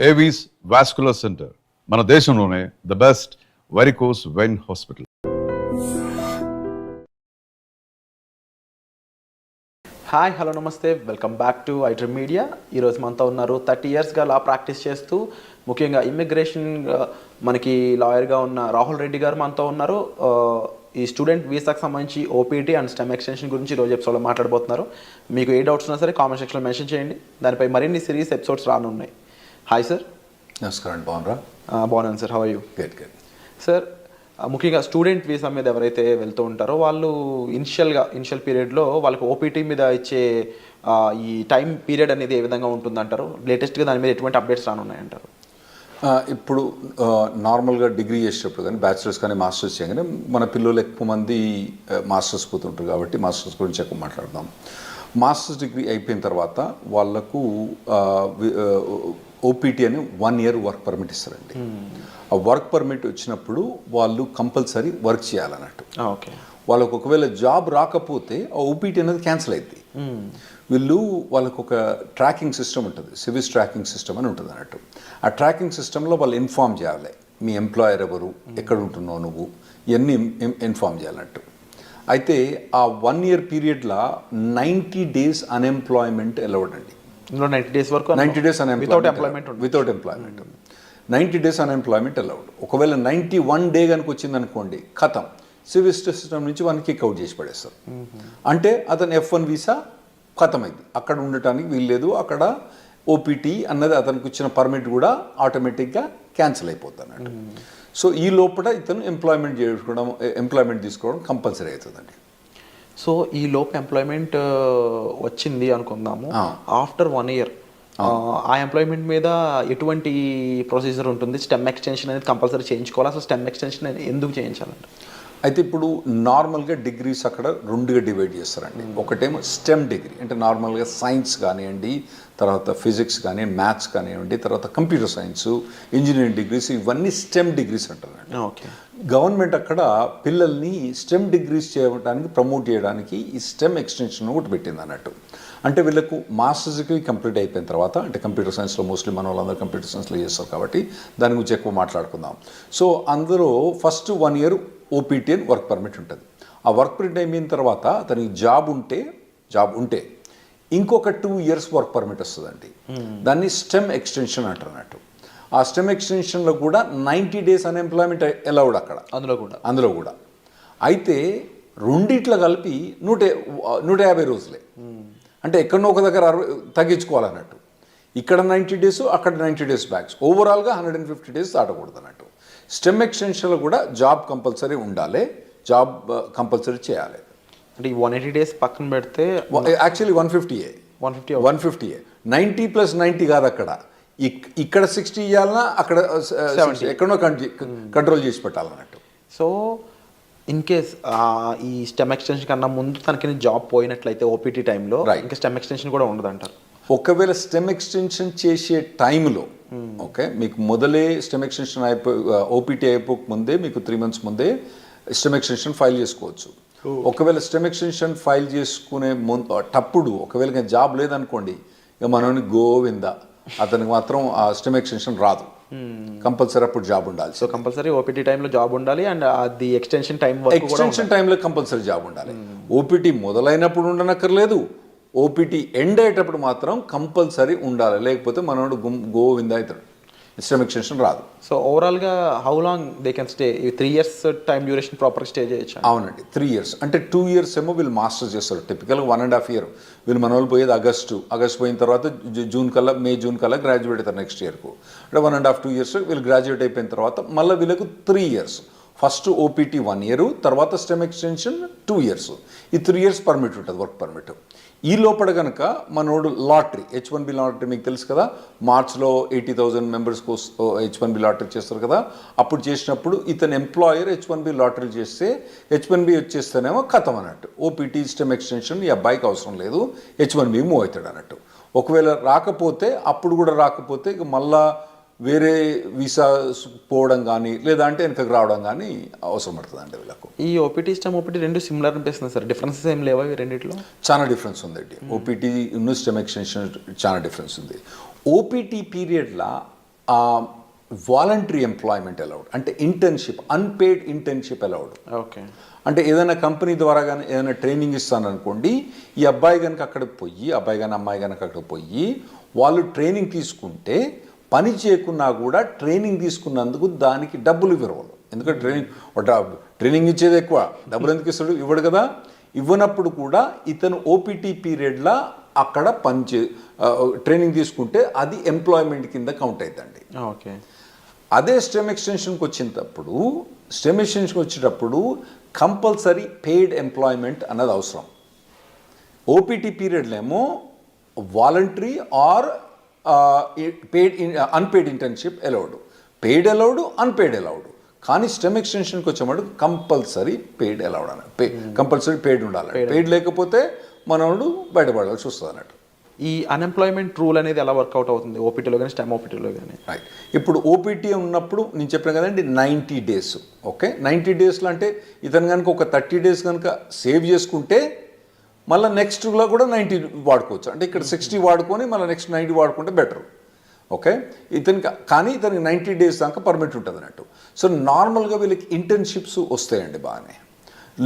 Avis vascular center మన దేశంలోనే the best varicose vein hospital. Hi hello నమస్తే, welcome back to iDream media. ఈరోజు మనతో ఉన్నారు 30 yearsగా లా ప్రాక్టీస్ చేస్తూ ముఖ్యంగా ఇమ్మిగ్రేషన్ మనకి లాయర్గా ఉన్న రాహుల్ రెడ్డి గారు మనతో ఉన్నారు. ఈ స్టూడెంట్ వీసాకు సంబంధించి ఓపీటీ అండ్ స్టెమ్ ఎక్స్టెన్షన్ గురించి ఈరోజు ఎపిసోడ్లో మాట్లాడబోతున్నారు. మీకు ఏ డౌట్స్ ఉన్నా సరే కామెంట్ సెక్షన్లో మెన్షన్ చేయండి. దానిపై మరిన్ని సిరీస్ ఎపిసోడ్స్ రానున్నాయి. Hi sir. నమస్కారం. బాగున్నారా? బాగున్నాను sir. How are you? Good good. Sir, ముఖ్యంగా స్టూడెంట్ వీసా మీద ఎవరైతే వెళ్తూ ఉంటారో వాళ్ళు ఇనిషియల్ పీరియడ్లో వాళ్ళకి ఓపీటీ మీద ఇచ్చే ఈ టైం పీరియడ్ అనేది ఏ విధంగా ఉంటుందంటారు? లేటెస్ట్గా దాని మీద ఎటువంటి అప్డేట్స్ రానున్నాయంటారు? ఇప్పుడు నార్మల్గా డిగ్రీ చేసేటప్పుడు కానీ బ్యాచిలర్స్ కానీ మాస్టర్స్ చేయగానే మన పిల్లలు ఎక్కువ మంది మాస్టర్స్ పోతుంటారు కాబట్టి మాస్టర్స్ గురించి ఎక్కువ మాట్లాడదాం. మాస్టర్స్ డిగ్రీ అయిపోయిన తర్వాత వాళ్ళకు ఓపీటీ అని 1 year వర్క్ పర్మిట్ ఇస్తారండి. ఆ వర్క్ పర్మిట్ వచ్చినప్పుడు వాళ్ళు కంపల్సరీ వర్క్ చేయాలన్నట్టు. ఓకే. వాళ్ళకు ఒకవేళ జాబ్ రాకపోతే ఆ ఓపీటీ అనేది క్యాన్సిల్ అవుతుంది. వాళ్ళకు ఒక ట్రాకింగ్ సిస్టమ్ ఉంటుంది, సివిస్ ట్రాకింగ్ సిస్టమ్ అని ఉంటుంది అన్నట్టు. ఆ ట్రాకింగ్ సిస్టంలో వాళ్ళు ఇన్ఫామ్ చేయాలి, మీ ఎంప్లాయర్ ఎవరు, ఎక్కడ ఉంటున్నావు నువ్వు, ఇవన్నీ ఇన్ఫామ్ చేయాలన్నట్టు. అయితే ఆ 1 year పీరియడ్లో 90 days అన్ఎంప్లాయ్మెంట్ అలౌడ్ అండి. 90 days వరకు 90 days without employment 90 days unemployment allowed. ఒకవేళ 91 day కనుక వచ్చింది అనుకోండి, ఖతం, సివిల్ సిస్టమ్ నుంచి వన్ కిక్ అవుట్ చేసి పడేస్తారు. అంటే అతను F1 వీసా ఖతమైంది, అక్కడ ఉండటానికి వీల్లేదు, అక్కడ ఓపీటీ అన్నది అతనికి వచ్చిన పర్మిట్ కూడా ఆటోమేటిక్గా క్యాన్సిల్ అయిపోతుంది అన్నట్టు. సో ఈ లోపల ఇతను ఎంప్లాయ్మెంట్ తీసుకోవడం కంపల్సరీ అవుతుందండి. సో ఈ లోపు ఎంప్లాయ్మెంట్ వచ్చింది అనుకుందాము, ఆఫ్టర్ 1 year ఆ ఎంప్లాయ్మెంట్ మీద ఎటువంటి ప్రొసీజర్ ఉంటుంది? స్టెమ్ ఎక్స్టెన్షన్ అనేది కంపల్సరీ చేయించుకోవాలి. అసలు స్టెమ్ ఎక్స్టెన్షన్ ఎందుకు చేయించాలంటే? అయితే ఇప్పుడు నార్మల్గా డిగ్రీస్ అక్కడ 2గా డివైడ్ చేస్తారండి. ఒకటేమో స్టెమ్ డిగ్రీ అంటే నార్మల్గా సైన్స్ కానివ్వండి, తర్వాత ఫిజిక్స్ కానీ, మ్యాథ్స్ కానివ్వండి, తర్వాత కంప్యూటర్ సైన్స్, ఇంజనీరింగ్ డిగ్రీస్, ఇవన్నీ స్టెమ్ డిగ్రీస్ అంటారండి. ఓకే. గవర్నమెంట్ అక్కడ పిల్లల్ని స్టెమ్ డిగ్రీస్ చేయడానికి ప్రమోట్ చేయడానికి ఈ స్టెమ్ ఎక్స్టెన్షన్ ఒకటి పెట్టింది అన్నట్టు. అంటే వీళ్ళకు మాస్టర్స్ డిగ్రీ కంప్లీట్ అయిపోయిన తర్వాత, అంటే కంప్యూటర్ సైన్స్లో మోస్ట్లీ మన వాళ్ళందరూ కంప్యూటర్ సైన్స్లో చేస్తారు కాబట్టి దాని గురించి ఎక్కువ మాట్లాడుకుందాం. సో అందులో ఫస్ట్ 1 year ఓపీటీ అని వర్క్ పర్మిట్ ఉంటుంది. ఆ వర్క్ పర్మిట్ అయిపోయిన తర్వాత అతనికి జాబ్ ఉంటే ఇంకొక 2 years వర్క్ పర్మిట్ వస్తుందండి. దాన్ని స్టెమ్ ఎక్స్టెన్షన్ అంటారు అన్నట్టు. ఆ స్టెమ్ ఎక్స్టెన్షన్లో కూడా 90 days అన్ఎంప్లాయ్మెంట్ అలౌడ్ అక్కడ, అందులో కూడా. అయితే రెండిట్లో కలిపి 150 రోజులే. అంటే ఎక్కడో ఒక దగ్గర తగ్గించుకోవాలన్నట్టు. ఇక్కడ 90 days, అక్కడ 90 days బ్యాక్స్, ఓవరాల్గా 150 days దాటకూడదు అన్నట్టు. స్టెమ్ ఎక్స్టెన్షన్లో కూడా జాబ్ కంపల్సరీ ఉండాలి, జాబ్ కంపల్సరీ చేయాలి. అంటే ఈ 180 days పక్కన పెడితే యాక్చువల్లీ 150 90 + 90 కాదు అక్కడ. ఇక్కడ 60 ఇవ్వాలన్నా అక్కడ 70 ఎక్కడో కంట్రోల్ చేసి పెట్టాలన్నట్టు. సో ఇన్ కేస్ ఈ స్టెమ్ ఎక్స్టెన్షన్ కన్నా ముందు తనకి జాబ్ పోయినట్లయితే ఓపీటీ టైంలో ఇంకా స్టెమ్ ఎక్స్టెన్షన్ కూడా ఉండదు అంటారు. ఒకవేళ స్టెమ్ ఎక్స్టెన్షన్ చేసే టైంలో ఓకే, మీకు మొదలే స్టెమ్ ఎక్స్టెన్షన్ ఓపీటీ అయిపోక ముందే మీకు 3 months ముందే స్టెమ్ ఎక్స్టెన్షన్ ఫైల్ చేసుకోవచ్చు. ఒకవేళ స్టెమ్ ఎక్స్టెన్షన్ ఫైల్ చేసుకునే తప్పుడు ఒకవేళ జాబ్ లేదనుకోండి, ఇక మనని గోవింద, అతనికి మాత్రం ఆ స్టెమ్ ఎక్స్టెన్షన్ రాదు. కంపల్సరీ అప్పుడు జాబ్ ఉండాలి. సో కంపల్సరీ ఓపీటీ టైంలో జాబ్ ఉండాలి అండ్ అది ఎక్స్టెన్షన్ టైంలో కంపల్సరీ జాబ్ ఉండాలి. ఓపీటీ మొదలైనప్పుడు ఉండనక్కర్లేదు, ఓపీటీ ఎండ్ అయ్యేటప్పుడు మాత్రం కంపల్సరీ ఉండాలి. లేకపోతే మనోడు గోవింద అవుతాడు, స్టెమ్ ఎక్స్టెన్షన్ రాదు. సో ఓవరాల్గా how long they can stay? 3 years time duration proper stay చేయొచ్చు? అవునండి, 3 years. అంటే 2 years ఏమో వీళ్ళు మాస్టర్స్ చేస్తారు. టిపికల్గా 1.5 year. వీళ్ళు మన వాళ్ళు పోయేది ఆగస్టు పోయిన తర్వాత మే జూన్ కల్లా గ్రాడ్యుయేట్ అవుతారు నెక్స్ట్ ఇయర్కు. అంటే 1.5-2 years వీళ్ళు గ్రాడ్యుయేట్ అయిపోయిన తర్వాత మళ్ళీ వీళ్ళకు 3 years. ఫస్ట్ ఓపీటీ 1 year, తర్వాత స్టెమ్ ఎక్స్టెన్షన్ 2 years. ఈ 3 years పర్మిట్ ఉంటుంది, వర్క్ పర్మిట్. ఈ లోపల కనుక మనోడు లాటరీ, H1B లాటరీ మీకు తెలుసు కదా, మార్చ్లో 80,000 members H1B లాటరీ చేస్తారు కదా. అప్పుడు చేసినప్పుడు ఇతను ఎంప్లాయర్ H1B లాటరీ చేస్తే H1B వచ్చేస్తేనేమో ఖతం అన్నట్టు. ఓపీటీ స్టెమ్ ఎక్స్టెన్షన్ ఈ అబ్బాయికి అవసరం లేదు, H1B మూవ్ అవుతాడు అన్నట్టు. ఒకవేళ అప్పుడు కూడా రాకపోతే ఇక మళ్ళా వేరే వీసా పోవడం కానీ లేదా అంటే వెనకకు రావడం కానీ అవసరం పడుతుంది అండి వీళ్ళకు. ఈ ఓపీటీ స్టెమ్ ఓపీటీ రెండు సిమిలర్ అనిపిస్తుంది సార్, డిఫరెన్సెస్ ఏం లేవా ఈ రెండిట్లో? చాలా డిఫరెన్స్ ఉందండి. ఓపీటీ స్టెమ్ ఎక్స్టెన్షన్ చాలా డిఫరెన్స్ ఉంది. ఓపీటీ పీరియడ్లో వాలంటరీ ఎంప్లాయ్మెంట్ అలౌడ్, అంటే internship, unpaid internship allowed. Okay. అంటే ఏదైనా కంపెనీ ద్వారా కానీ ఏదైనా ట్రైనింగ్ ఇస్తాను అనుకోండి, ఈ అబ్బాయి కనుక అక్కడికి పోయి, అబ్బాయి కానీ అమ్మాయి కనుక అక్కడికి పోయి వాళ్ళు ట్రైనింగ్ తీసుకుంటే పని చేయకున్నా కూడా ట్రైనింగ్ తీసుకున్నందుకు దానికి డబ్బులు ఇవ్వరు వాళ్ళు. ఎందుకంటే ట్రైనింగ్ ఇచ్చేది ఎక్కువ, డబ్బులు ఎందుకు ఇస్తాడు? ఇవ్వడు కదా. ఇవ్వనప్పుడు కూడా ఇతను ఓపీటీ పీరియడ్లో అక్కడ ట్రైనింగ్ తీసుకుంటే అది ఎంప్లాయ్మెంట్ కింద కౌంట్ అవుతుందండి. ఓకే. అదే స్టెమ్ ఎక్స్టెన్షన్కి వచ్చేటప్పుడు కంపల్సరీ పెయిడ్ ఎంప్లాయ్మెంట్ అన్నది అవసరం. ఓపీటీ పీరియడ్లో ఏమో voluntary or unpaid internship allowed, paid allowed, unpaid allowed. కానీ స్టెమ్ ఎక్స్టెన్షన్కి వచ్చేవాడు కంపల్సరీ పెయిడ్ అలౌడ్ అన్నట్టు, కంపల్సరీ పెయిడ్ ఉండాలి. పెయిడ్ లేకపోతే మనోడు బయటపడాల్సి వస్తుంది అన్నట్టు. ఈ అన్ఎంప్లాయ్మెంట్ రూల్ అనేది ఎలా వర్కౌట్ అవుతుంది ఓపీటీలో కానీ స్టెమ్ ఓపీటీలో కానీ? రైట్. ఇప్పుడు ఓపీటీ ఉన్నప్పుడు నేను చెప్పాను కదండి 90 days. ఓకే, 90 daysలో అంటే ఇతను కనుక ఒక 30 days కనుక సేవ్ చేసుకుంటే మళ్ళీ నెక్స్ట్లో కూడా 90 వాడుకోవచ్చు. అంటే ఇక్కడ 60 వాడుకొని మళ్ళీ నెక్స్ట్ 90 వాడుకుంటే బెటర్. ఓకే, కానీ ఇతనికి 90 days దాకా పర్మిట్ ఉంటుంది అన్నట్టు. సో నార్మల్గా వీళ్ళకి ఇంటర్న్షిప్స్ వస్తాయండి బాగానే.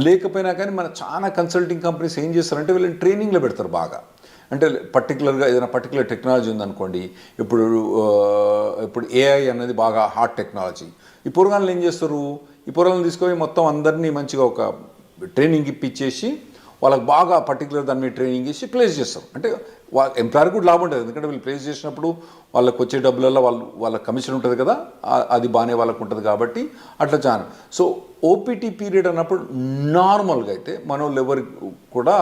లేకపోయినా కానీ మన చాలా కన్సల్టింగ్ కంపెనీస్ ఏం చేస్తారంటే వీళ్ళని ట్రైనింగ్లో పెడతారు బాగా. అంటే పర్టికులర్గా ఏదైనా పర్టికులర్ టెక్నాలజీ ఉందనుకోండి, ఇప్పుడు ఏఐ అనేది బాగా హాట్ టెక్నాలజీ. ఈ పూర్వకాలంలో ఏం చేస్తారు, ఈ పూర్వకాలను తీసుకొని మొత్తం అందరినీ మంచిగా ఒక ట్రైనింగ్ ఇప్పించేసి వాళ్ళకి బాగా పర్టికులర్ దాని మీద ట్రైనింగ్ ఇచ్చి ప్లేస్ చేస్తారు. అంటే ఎంప్లాయర్ కూడా లాభం ఉంటుంది, ఎందుకంటే వీళ్ళు ప్లేస్ చేసినప్పుడు వాళ్ళకి వచ్చే డబ్బులలో వాళ్ళ కమిషన్ ఉంటుంది కదా, అది బాగానే వాళ్ళకు ఉంటుంది కాబట్టి అట్లా చాలా. సో ఓపీటీ పీరియడ్ అన్నప్పుడు నార్మల్గా అయితే మన వాళ్ళు ఎవరికి కూడా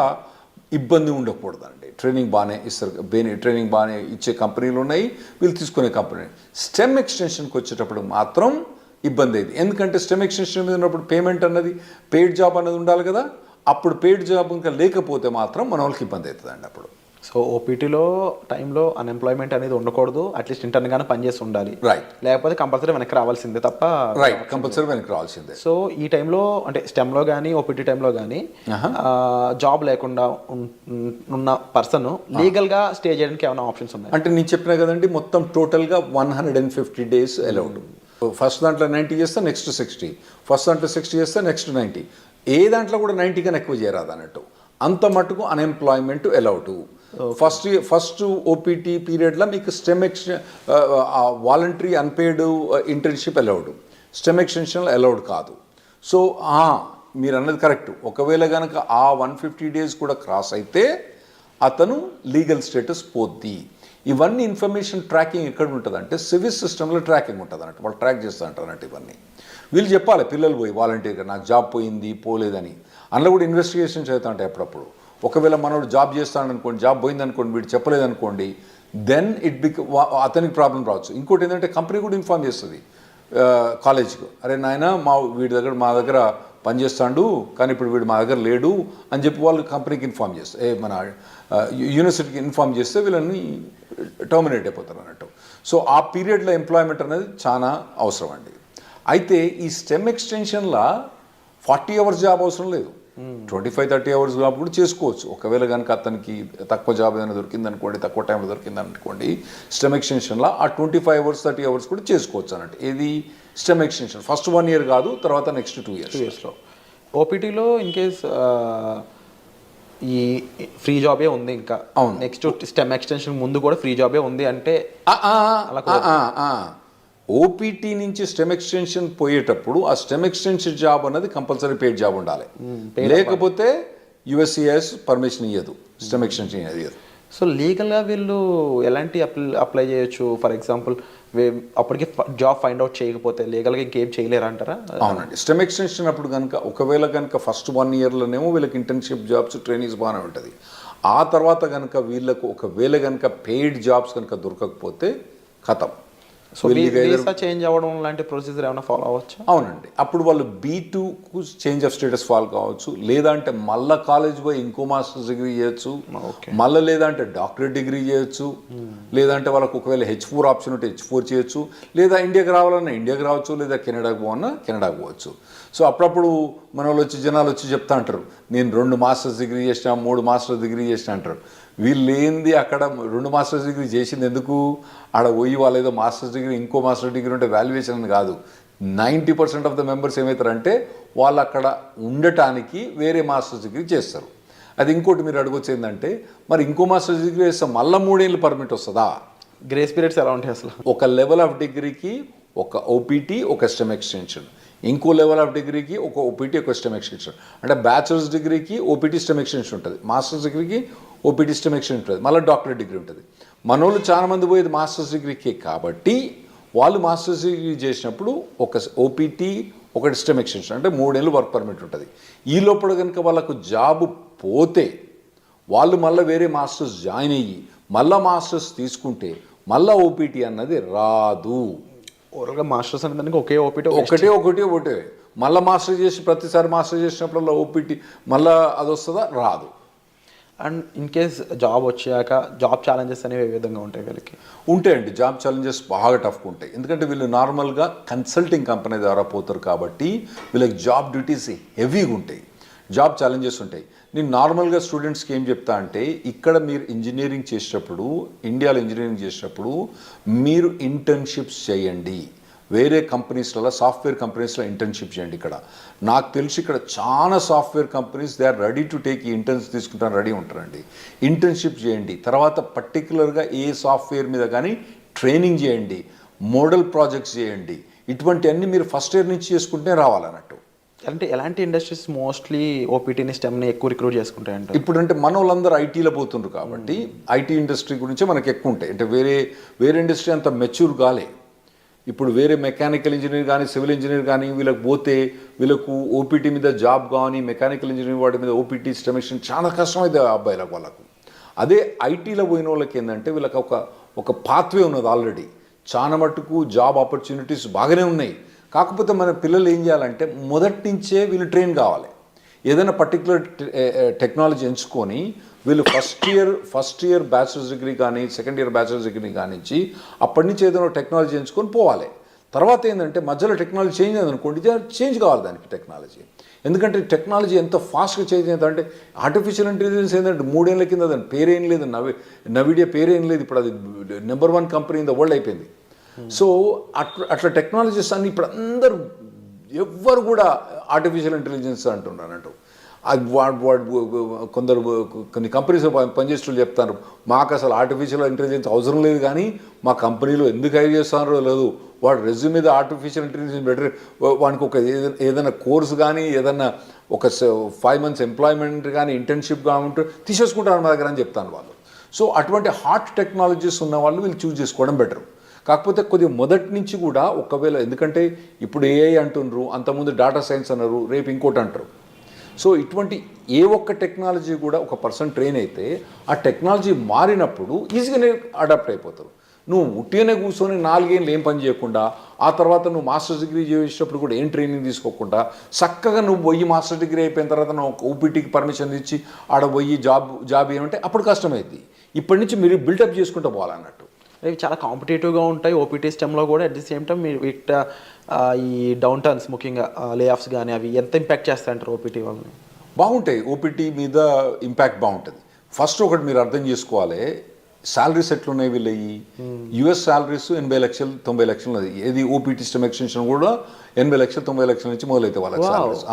ఇబ్బంది ఉండకూడదండి. ట్రైనింగ్ బాగానే ఇస్తారు, ట్రైనింగ్ బాగానే ఇచ్చే కంపెనీలు ఉన్నాయి, వీళ్ళు తీసుకునే కంపెనీ. స్టెమ్ ఎక్స్టెన్షన్కి వచ్చేటప్పుడు మాత్రం ఇబ్బంది అయింది. ఎందుకంటే స్టెమ్ ఎక్స్టెన్షన్ మీద ఉన్నప్పుడు పేమెంట్ అన్నది, పెయిడ్ జాబ్ అన్నది ఉండాలి కదా. అప్పుడు పెయిడ్ జాబ్ ఇంకా లేకపోతే మాత్రం మన వాళ్ళకి ఇబ్బంది అవుతుందండి అప్పుడు. సో ఓపీటీలో టైంలో అన్ఎంప్లాయ్మెంట్ అనేది ఉండకూడదు, అట్లీస్ట్ ఇంటర్న్గానే పనిచేసి ఉండాలి. రైట్. లేకపోతే కంపల్సరీ వెనక్కి రావాల్సిందే తప్ప. రైట్, కంపల్సరీ వెనక్కి రావాల్సిందే. సో ఈ టైంలో అంటే స్టెమ్లో కానీ ఓపీటీ టైంలో కానీ జాబ్ లేకుండా ఉన్న పర్సన్ లీగల్గా స్టే చేయడానికి ఏమైనా ఆప్షన్స్ ఉన్నాయి? అంటే నేను చెప్పినా కదండి, మొత్తం టోటల్గా 150 days అలౌడ్. ఫస్ట్ దాంట్లో 90 చేస్తే నెక్స్ట్ 60, ఫస్ట్ దాంట్లో 60 చేస్తే నెక్స్ట్ 90. ఏ దాంట్లో కూడా 90 కన్నా ఎక్కువ చేయరాదు అన్నట్టు. అంత మటుకు అన్ఎంప్లాయ్మెంట్ అలౌడ్. ఫస్ట్ ఓపీటీ పీరియడ్లో మీకు stem voluntary unpaid internship allowed, stem extension allowed కాదు. సో మీరు అన్నది కరెక్ట్. ఒకవేళ కనుక ఆ 150 days కూడా క్రాస్ అయితే అతను లీగల్ స్టేటస్ పోద్ది. ఇవన్నీ ఇన్ఫర్మేషన్ ట్రాకింగ్ ఎక్కడ ఉంటుంది అంటే సివిల్ సిస్టంలో ట్రాకింగ్ ఉంటుంది అన్నట్టు. వాళ్ళు ట్రాక్ చేస్తూ ఉంటారు అన్నట్టు. ఇవన్నీ వీళ్ళు చెప్పాలి, పిల్లలు పోయి వాలంటీర్గా నాకు జాబ్ పోయింది పోలేదని. అందులో కూడా ఇన్వెస్టిగేషన్ చేస్తూ ఉంటాయి అప్పుడప్పుడు. ఒకవేళ మనోడు జాబ్ చేస్తాడనుకోండి, జాబ్ పోయిందనుకోండి, వీడు చెప్పలేదనుకోండి, దెన్ అతనికి ప్రాబ్లం రావచ్చు. ఇంకోటి ఏంటంటే కంపెనీ కూడా ఇన్ఫార్మ్ చేస్తుంది కాలేజ్కి, అరే నాయన మా దగ్గర పనిచేస్తాడు కానీ ఇప్పుడు వీడు మా దగ్గర లేడు అని చెప్పి వాళ్ళు కంపెనీకి ఇన్ఫార్మ్ చేస్తారు, మన యూనివర్సిటీకి ఇన్ఫార్మ్ చేస్తే వీళ్ళని టర్మినేట్ అయిపోతారు అన్నట్టు. సో ఆ పీరియడ్లో ఎంప్లాయ్మెంట్ అనేది చాలా అవసరం అండి. అయితే ఈ స్టెమ్ ఎక్స్టెన్షన్లో 40 hours జాబ్ అవసరం లేదు, 25-30 hours జాబ్ కూడా చేసుకోవచ్చు. ఒకవేళ కనుక అతనికి తక్కువ జాబ్ ఏదైనా దొరికిందనుకోండి, తక్కువ టైంలో దొరికిందనుకోండి, స్టెమ్ ఎక్స్టెన్షన్లో ఆ 25 hours 30 hours కూడా చేసుకోవచ్చు అన్నట్టు. ఇది స్టెమ్ ఎక్స్టెన్షన్. ఫస్ట్ 1 year కాదు, తర్వాత నెక్స్ట్ 2 yearsలో. ఓపీటీలో ఇన్ కేస్ ఈ ఫ్రీ జాబే ఉంది, ఇంకా అవును, నెక్స్ట్ స్టెమ్ ఎక్స్టెన్షన్ ముందు కూడా ఫ్రీ జాబే ఉంది అంటే ఓపీటీ నుంచి స్టెమ్ ఎక్స్టెన్షన్ పోయేటప్పుడు ఆ స్టెమ్ ఎక్స్టెన్షన్ జాబ్ అన్నది కంపల్సరీ పెయిడ్ జాబ్ ఉండాలి. లేకపోతే యుఎస్సిఎస్ పర్మిషన్ ఇవ్వదు, స్టెమ్ ఎక్స్టెన్షన్ ఇవ్వదు. సో లీగల్గా వీళ్ళు ఎలాంటి అప్లై చేయొచ్చు? ఫర్ ఎగ్జాంపుల్ అప్పటికి జాబ్ ఫైండ్ అవుట్ చేయకపోతే లీగల్గా ఇంకేం చేయలేరు అంటారా? అవునండి. స్టెమ్ ఎక్స్టెన్షన్ అప్పుడు కనుక ఒకవేళ కనుక ఫస్ట్ 1 yearలోనేమో వీళ్ళకి ఇంటర్న్షిప్ జాబ్స్ ట్రైనింగ్స్ బాగానే ఉంటుంది. ఆ తర్వాత కనుక వీళ్ళకు ఒకవేళ కనుక పెయిడ్ జాబ్స్ కనుక దొరకకపోతే ఖతం. సో వీసా చేంజ్ అవ్వడం లాంటి ప్రొసీజర్ ఏమైనా ఫాలో అవ్వచ్చు? అవునండి. అప్పుడు వాళ్ళు B2కు చేంజ్ ఆఫ్ స్టేటస్ ఫాలో కావచ్చు, లేదంటే మళ్ళీ కాలేజ్ పోయి ఇంకో మాస్టర్స్ డిగ్రీ చేయొచ్చు, మళ్ళీ లేదంటే డాక్టరేట్ డిగ్రీ చేయొచ్చు, లేదంటే వాళ్ళకు ఒకవేళ H4 ఆప్షన్ ఉంటే H4 చేయొచ్చు, లేదా ఇండియాకి రావాలన్నా ఇండియాకి రావచ్చు, లేదా కెనడాకి పోవన్నా కెనడాకి పోవచ్చు. సో అప్పుడప్పుడు మన వాళ్ళు జనాలు వచ్చి చెప్తా అంటారు, నేను 2 మాస్టర్స్ డిగ్రీ చేసిన, 3 మాస్టర్స్ డిగ్రీ చేసిన అంటారు. వీళ్ళు ఏంది అక్కడ 2 మాస్టర్స్ డిగ్రీ చేసింది ఎందుకు, ఆడ పోయి వాళ్ళు ఏదో మాస్టర్స్ డిగ్రీ ఇంకో మాస్టర్ డిగ్రీ ఉంటే వాల్యుయేషన్ అని కాదు. 90% ఆఫ్ ద మెంబర్స్ ఏమవుతారంటే వాళ్ళు అక్కడ ఉండటానికి వేరే మాస్టర్స్ డిగ్రీ చేస్తారు. అది ఇంకోటి మీరు అడగొచ్చు ఏంటంటే, మరి ఇంకో మాస్టర్స్ డిగ్రీ చేస్తే మళ్ళీ 3 ఏళ్ళు పర్మిట్ వస్తుందా? గ్రేస్ పీరియడ్స్ ఎలా ఉంటాయి అసలు? ఒక లెవెల్ ఆఫ్ డిగ్రీకి ఒక ఓపీటీ, ఒక స్టెమ్ ఎక్స్టెన్షన్, ఇంకో లెవెల్ ఆఫ్ డిగ్రీకి ఒక ఓపీటీ, ఒక స్టెమ్ ఎక్స్టెన్షన్. అంటే బ్యాచిలర్స్ డిగ్రీకి ఓపీటీ స్టెమ్ ఎక్స్టెన్షన్ ఉంటుంది, మాస్టర్స్ డిగ్రీకి ఓపీటీ స్టెమ్ ఎక్స్టెన్షన్ ఉంటుంది, మళ్ళీ డాక్టరేట్ డిగ్రీ ఉంటుంది. మనోళ్ళు చాలా మంది పోయేది మాస్టర్స్ డిగ్రీకి కాబట్టి వాళ్ళు మాస్టర్స్ డిగ్రీ చేసినప్పుడు ఒక ఓపీటీ, ఒకటి స్టెమ్ ఎక్స్టెన్షన్, అంటే 3 ఏళ్ళు వర్క్ పర్మిట్ ఉంటుంది. ఈ లోపల కనుక వాళ్ళకు జాబ్ పోతే వాళ్ళు మళ్ళీ వేరే మాస్టర్స్ జాయిన్ అయ్యి మళ్ళీ మాస్టర్స్ తీసుకుంటే మళ్ళీ ఓపీటీ అన్నది రాదు. ఓవరాల్గా మాస్టర్స్ అనేది ఒకే ఓపీటీ, ఒకటే మళ్ళీ మాస్టర్ చేసి ప్రతిసారి మాస్టర్ చేసినప్పుడల్లా ఓపీటీ మళ్ళీ అది వస్తుందా? రాదు. అండ్ ఇన్ కేస్ జాబ్ వచ్చాక జాబ్ ఛాలెంజెస్ అనేవి ఏ విధంగా ఉంటాయి వీళ్ళకి? ఉంటాయండి, జాబ్ ఛాలెంజెస్ బాగా టఫ్గా ఉంటాయి. ఎందుకంటే వీళ్ళు నార్మల్గా కన్సల్టింగ్ కంపెనీ ద్వారా పోతారు కాబట్టి వీళ్ళకి జాబ్ డ్యూటీస్ హెవీగా ఉంటాయి, జాబ్ ఛాలెంజెస్ ఉంటాయి. నేను నార్మల్గా స్టూడెంట్స్కి ఏం చెప్తా అంటే, ఇక్కడ మీరు ఇంజనీరింగ్ చేసేటప్పుడు, ఇండియాలో ఇంజనీరింగ్ చేసేటప్పుడు మీరు ఇంటర్న్షిప్స్ చేయండి. వేరే కంపెనీస్లలో, సాఫ్ట్వేర్ కంపెనీస్లో ఇంటర్న్షిప్ చేయండి. ఇక్కడ నాకు తెలిసి ఇక్కడ చాలా software companies they are ready to take ఈ ఇంటర్న్స్ తీసుకుంటాను రెడీ ఉంటారండి. ఇంటర్న్షిప్ చేయండి, తర్వాత పర్టికులర్గా ఏ సాఫ్ట్వేర్ మీద కానీ ట్రైనింగ్ చేయండి, మోడల్ ప్రాజెక్ట్స్ చేయండి. ఇటువంటివన్నీ మీరు ఫస్ట్ ఇయర్ నుంచి చేసుకుంటే రావాలన్నట్టు. అంటే ఎలాంటి ఇండస్ట్రీస్ మోస్ట్లీ ఓపీటీని స్టెమ్ని ఎక్కువ రిక్రూట్ చేసుకుంటాయంట? ఇప్పుడు అంటే మన వాళ్ళందరూ ఐటీలో పోతుండ్రు కాబట్టి ఐటీ ఇండస్ట్రీ గురించే మనకి ఎక్కువ ఉంటాయి. అంటే వేరే ఇండస్ట్రీ అంత మెచ్యూర్ కాలే. ఇప్పుడు వేరే మెకానికల్ ఇంజనీర్ కానీ, సివిల్ ఇంజనీర్ కానీ వీళ్ళకి పోతే వీళ్ళకు ఓపీటీ మీద జాబ్ కానీ, మెకానికల్ ఇంజనీర్ వాటి మీద ఓపీటీ స్టెమిషన్ చాలా కష్టమైంది అబ్బాయిలకు వాళ్ళకు. అదే ఐటీలో పోయిన వాళ్ళకి ఏంటంటే వీళ్ళకి ఒక పాత్వే ఉన్నది ఆల్రెడీ. చాలా మట్టుకు జాబ్ ఆపర్చునిటీస్ బాగానే ఉన్నాయి. కాకపోతే మన పిల్లలు ఏం చేయాలంటే మొదటి నుంచే వీళ్ళు ట్రైన్ కావాలి. ఏదైనా పర్టికులర్ టెక్నాలజీ ఎంచుకొని వీళ్ళు ఫస్ట్ ఇయర్ బ్యాచిలర్స్ డిగ్రీ కానీ, సెకండ్ ఇయర్ బ్యాచిలర్స్ డిగ్రీ కానించి అప్పటి నుంచి ఏదైనా టెక్నాలజీ ఎంచుకొని పోవాలి. తర్వాత ఏంటంటే మధ్యలో టెక్నాలజీ చేంజ్ అయింది అనుకోండి, చేంజ్ కావాలి దానికి టెక్నాలజీ. ఎందుకంటే టెక్నాలజీ ఎంత ఫాస్ట్గా చేంజ్ అవుతుందంటే ఆర్టిఫిషియల్ ఇంటెలిజెన్స్ ఏంటంటే 3 ఏళ్ళ కింద దాని పేరేం లేదు, నవిడియా పేరేం లేదు. ఇప్పుడు అది number 1 company in the world అయిపోయింది. సో అట్లా టెక్నాలజీస్ అన్ని ఇప్పుడు అందరూ ఎవ్వరు కూడా ఆర్టిఫిషియల్ ఇంటెలిజెన్స్ అంటున్నారంటూ. కొన్ని కంపెనీస్ పనిచేసేవాళ్ళు చెప్తారు, మాకు అసలు ఆర్టిఫిషియల్ ఇంటెలిజెన్స్ అవసరం లేదు, కానీ మా కంపెనీలో ఎందుకు హైర్ చేస్తున్నారో లేదు, వాడు రెజ్యూమ్ మీద ఆర్టిఫిషియల్ ఇంటెలిజెన్స్ బెటర్, వానికి ఒక ఏదైనా కోర్స్ కానీ, ఏదైనా ఒక 5 months ఎంప్లాయ్మెంట్ కానీ, ఇంటర్న్షిప్ కానీ ఉంటే తీసేసుకుంటారు మా దగ్గర అని చెప్తాను వాళ్ళు. సో అటువంటి హాట్ టెక్నాలజీస్ ఉన్న వాళ్ళు వీళ్ళు చూస్ చేసుకోవడం బెటర్. కాకపోతే కొద్దిగా మొదటి నుంచి కూడా ఒకవేళ, ఎందుకంటే ఇప్పుడు ఏఐ అంటున్నారు, అంతకుముందు డేటా సైన్స్ అన్నారు, రేపు ఇంకోటి అంటారు. సో ఇటువంటి ఏ ఒక్క టెక్నాలజీ కూడా ఒక పర్సన్ ట్రైన్ అయితే ఆ టెక్నాలజీ మారినప్పుడు ఈజీగానే అడాప్ట్ అయిపోతారు. నువ్వు ఉట్టిగానే కూర్చొని 4 ఏళ్ళు ఏం పని చేయకుండా, ఆ తర్వాత నువ్వు మాస్టర్స్ డిగ్రీ చేసేటప్పుడు కూడా ఏం ట్రైనింగ్ తీసుకోకుండా చక్కగా నువ్వు పోయి మాస్టర్ డిగ్రీ అయిపోయిన తర్వాత నువ్వు ఓపీటీకి పర్మిషన్ ఇచ్చి ఆడ పోయి జాబ్ ఏమంటే అప్పుడు కష్టమైంది. ఇప్పటి నుంచి మీరు బిల్డప్ చేసుకుంటూ పోవాలన్నట్టు. ఇవి చాలా కాంపిటేటివ్గా ఉంటాయి ఓపీటీ స్టెమ్లో కూడా. అట్ ది సేమ్ టైం మీరు ఈ డౌన్ టర్న్స్, ముఖ్యంగా లే ఆఫ్స్ కానీ అవి ఎంత ఇంపాక్ట్ చేస్తాయంటారు ఓపీటీ వాళ్ళని? బాగుంటాయి, ఓపీటీ మీద ఇంపాక్ట్ బాగుంటుంది. ఫస్ట్ ఒకటి మీరు అర్థం చేసుకోవాలి, శాలరీస్ ఎట్లున్నాయి వీళ్ళవి. యుఎస్ శాలరీస్ 80 లక్షలు 90 లక్షలు. ఏది ఓపీటీ స్టెమ్ ఎక్స్టెన్షన్ కూడా 80 లక్షలు 90 లక్షల నుంచి మొదలైతే వాళ్ళకి శాలరీస్.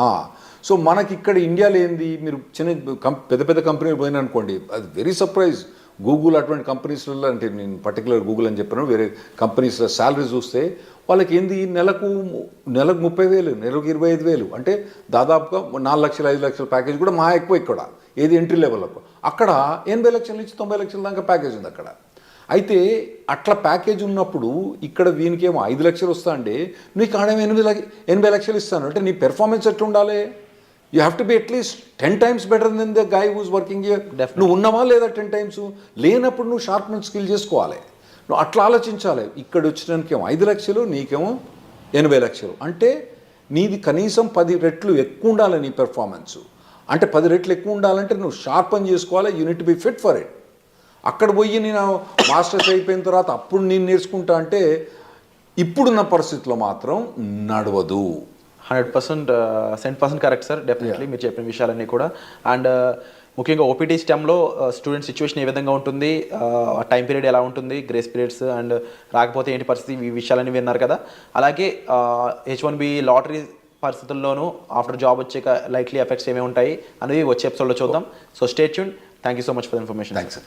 సో మనకి ఇక్కడ ఇండియాలో ఏంది, మీరు పెద్ద కంపెనీలు పోయినా అనుకోండి, అది వెరీ సర్ప్రైజ్. గూగుల్ అటువంటి కంపెనీస్లలో, అంటే నేను పర్టికులర్ గూగుల్ అని చెప్పాను, వేరే కంపెనీస్లో శాలరీ చూస్తే వాళ్ళకి ఏంది నెలకు 30,000, నెలకు 25,000, అంటే దాదాపుగా 4 లక్షలు 5 లక్షల ప్యాకేజ్ కూడా మా ఎక్కువ ఇక్కడ. ఏది ఎంట్రీ లెవెల్లకు అక్కడ 80 లక్షల నుంచి 90 లక్షల దాకా ప్యాకేజ్ ఉంది అక్కడ. అయితే అట్లా ప్యాకేజ్ ఉన్నప్పుడు ఇక్కడ వీనికేమో 5 లక్షలు వస్తా అంటే నీకు ఆడ 80 లక్షలు ఇస్తాను అంటే నీ పెర్ఫార్మెన్స్ ఎట్లా ఉండాలి? You have to be at least 10 times better then the guy who's working here. నువ్వు ఉన్నావా లేదా 10 times? లేనప్పుడు నువ్వు షార్ప్నెస్ స్కిల్ చేసుకోవాలి. నువ్వు అట్లా ఆలోచించాలి. ఇక్కడ వచ్చినానికేమో 5 లక్షలు, నీకేమో 80 లక్షలు, అంటే నీది కనీసం 10 రెట్లు ఎక్కువ ఉండాలి నీ పెర్ఫార్మెన్స్. అంటే 10 రెట్లు ఎక్కువ ఉండాలంటే నువ్వు షార్ప్ పని చేసుకోవాలి. Unit be fit for it. అక్కడ పోయి నేను మాస్టర్స్ అయిపోయిన తర్వాత అప్పుడు నేను నేర్చుకుంటా అంటే ఇప్పుడున్న పరిస్థితిలో మాత్రం నడవదు. 100% కరెక్ట్ సార్, డెఫినెట్లీ మీరు చెప్పిన విషయాలన్నీ కూడా. అండ్ ముఖ్యంగా ఓపీటీ స్టెమ్లో స్టూడెంట్ సిచ్యువేషన్ ఏ విధంగా ఉంటుంది, టైం పీరియడ్ ఎలా ఉంటుంది, గ్రేస్ పీరియడ్స్ అండ్ రాకపోతే ఏంటి పరిస్థితి, ఈ విషయాలన్నీ విన్నారు కదా. అలాగే H1B లాటరీ పరిస్థితుల్లోనూ ఆఫ్టర్ జాబ్ వచ్చాక లైక్లీ ఎఫెక్ట్స్ ఏమేమి ఉంటాయి అనేవి వచ్చే ఎపిసోడ్లో చూద్దాం. So stay tune. Thank you so much for information. Thanks.